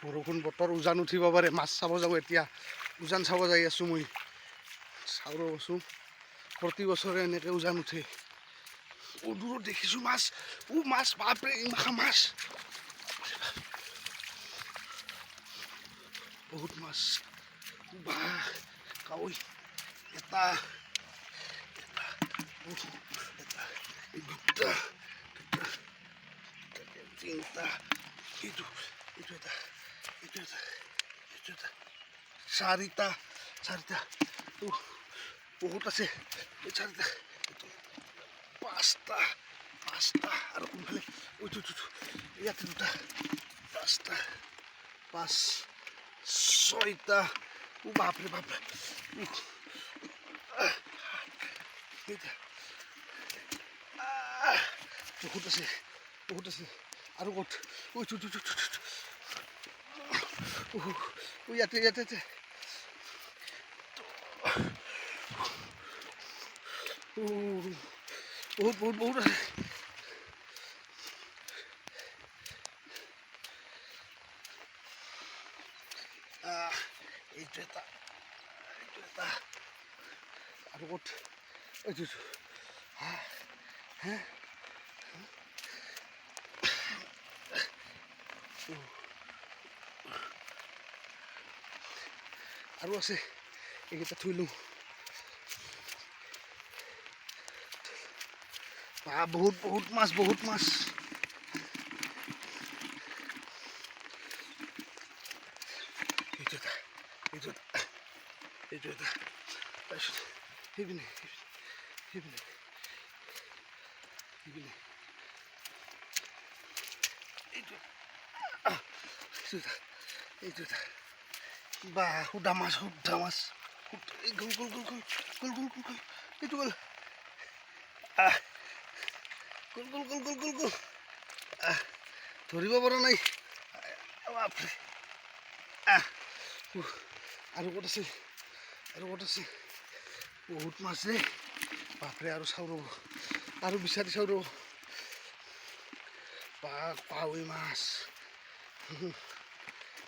বৰষুণ বতৰ উজান উঠিব পাৰে মাছ চাব যাব এতিয়া উজান চাব যাই আছোঁ মই চাওঁ ৰ'বচোন প্ৰতি বছৰে এনেকৈ উজান উঠে দূৰত দেখিছোঁ মাছ মাছ বাপৰে ইমান মাছ বহুত মাছ বাহ কাৱৈ এটা দুটা তিনিটা এইটো এটা চাৰিটা বহুত আছে চাৰিটা পাঁচটা আৰু কোনফালে ইয়াতে দুটা পাঁচ ছয়টা বাপৰে বহুত আছে আৰু ক'ত ইয়াতে বহুত আছে এইটো এটা আৰু ক'ত এইটো আৰু আছে এইকেইটা থৈ লওঁ বহুত মাছ এইটো এটা তাৰপিছত সেইপিনে এইটো এটা বা সুদা মাছ গ'ল এইটো গ'ল গ'ল ধৰিব পৰা নাই বাপৰে আৰু ক'ত আছে বহুত মাছ দেই বাপৰে আৰু চাওঁ ৰ'ব আৰু বিচাৰি চাওঁ ৰ'ব কাৱৈ মাছ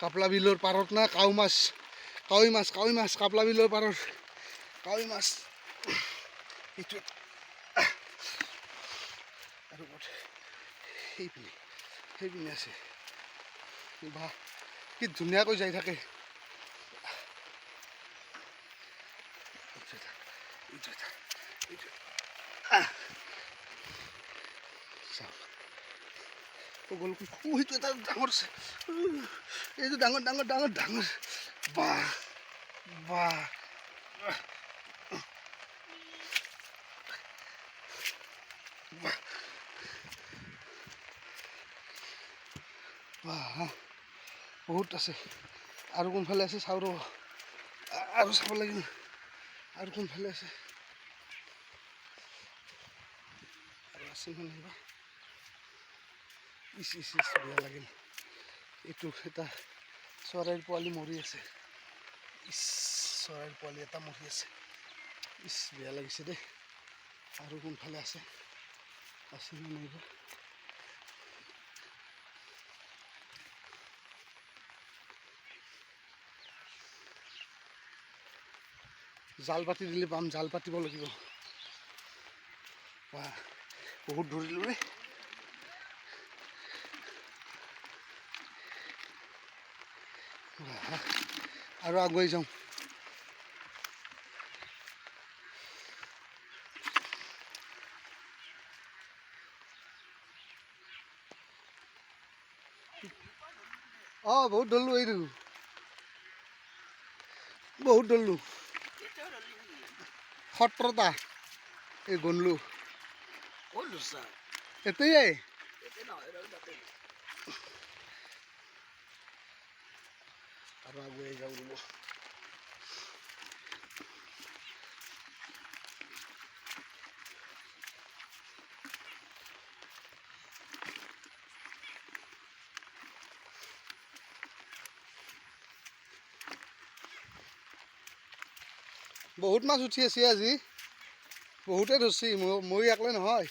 কাপলা বিলৰ পাৰত না কাৱৈ মাছ কাপলা বিলৰ পাৰৰ কাৱৈ মাছ এইটো আৰু ক'ত সেইপিনে আছে বা কি ধুনীয়াকৈ যাই থাকে সেইটো এটা ডাঙৰ আছে এইটো ডাঙৰ বাহ বহুত আছে আৰু কোনফালে আছে চাওঁ ৰ'ব আৰু চাব লাগিব আৰু কোনফালে আছে আৰু আছে মানে বা ইচ বেয়া লাগিল এইটো এটা চৰাইৰ পোৱালি মৰি আছে চৰাইৰ পোৱালি এটা মৰি আছে বেয়া লাগিছে দেই আৰু কোনফালে আছে নে নাই বা জাল পাতি দিলে পাম জাল পাতিব লাগিব বহুত ধৰিলোঁ দেই আৰু আগুৱাই যাওঁ বহুত ধৰিলোঁ এইটো বহুত ধৰিলোঁ সত্ৰটা এই গণলো এতেই আৰু আগুৱাই যাওঁ ৰ'ব বহুত মাছ উঠি আছে আজি বহুতে ধৰছি মই একলাই নহয়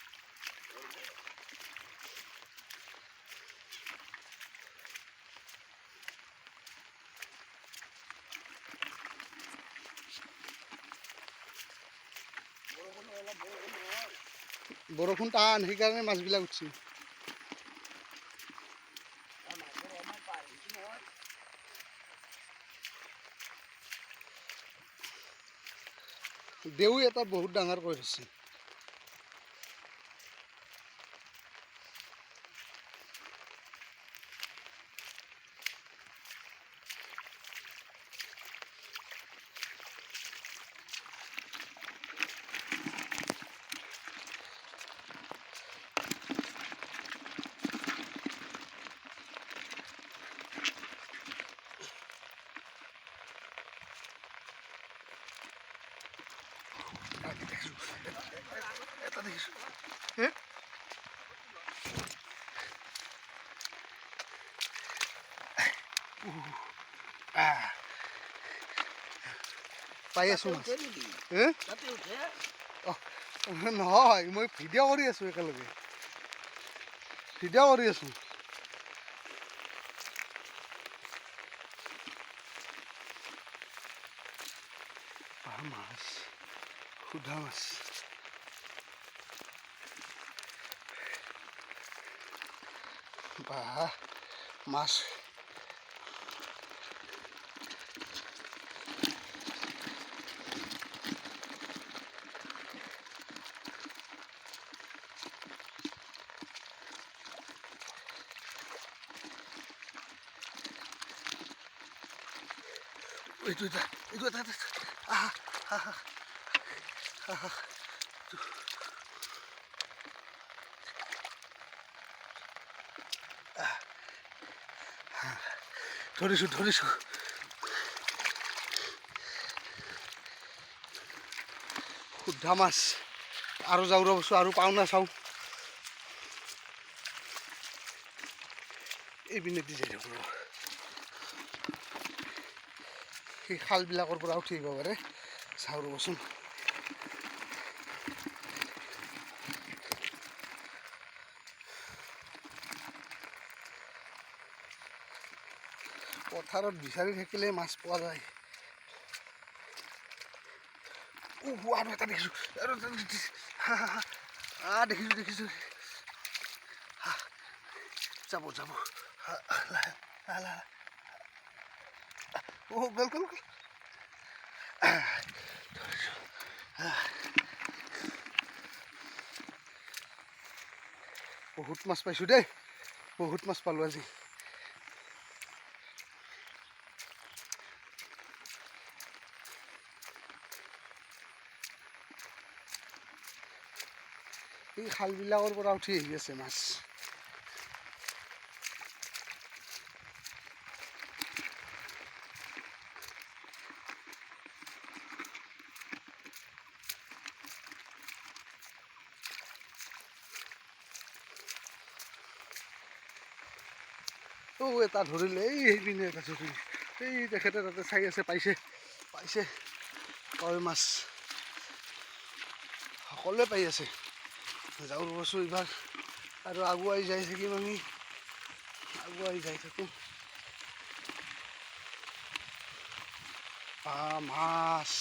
বৰষুণ টান সেইকাৰণে মাছবিলাক উঠছি। দেউ এটা বহুত ডাঙৰ কৰি থৈছে। এটা দেখিছোঁ পাই আছোঁ মাছ। নহয়, মই ভিডিঅ' কৰি আছোঁ, একেলগে ভিডিঅ' কৰি আছোঁ। মাছ সুধা মাছ বাহ মাছ এইটো এটা আহা আহা আহা ধৰিছোঁ শুদ্ধা মাছ। আৰু যাওঁ ৰ'বছোঁ, আৰু পাওঁ না চাওঁ। এইপিনে দি যাই থাকোঁ, সেই খালবিলাকৰ পৰা উঠি আহিব পাৰে। চাওঁ ৰ'বচোন। পথাৰত বিচাৰি থাকিলে মাছ পোৱা যায়। আৰু এটা দেখিছোঁ, দেখিছোঁ যাব গ'ল বহুত মাছ পাইছোঁ দেই, বহুত মাছ পালোঁ আজি। এই খালবিলাকৰ পৰা উঠি আহি আছে মাছ। এটা ধৰিলে, এইপিনে এটা ধৰিলে, এই তেখেতে তাতে চাই আছে, পাইছে কাৱৈ মাছ সকলোৱে পাই আছে। যাওঁ ৰ'বচোন এইবাৰ, আৰু আগুৱাই যাই থাকিম আমি, আগুৱাই যাই থাকোঁ। মাছ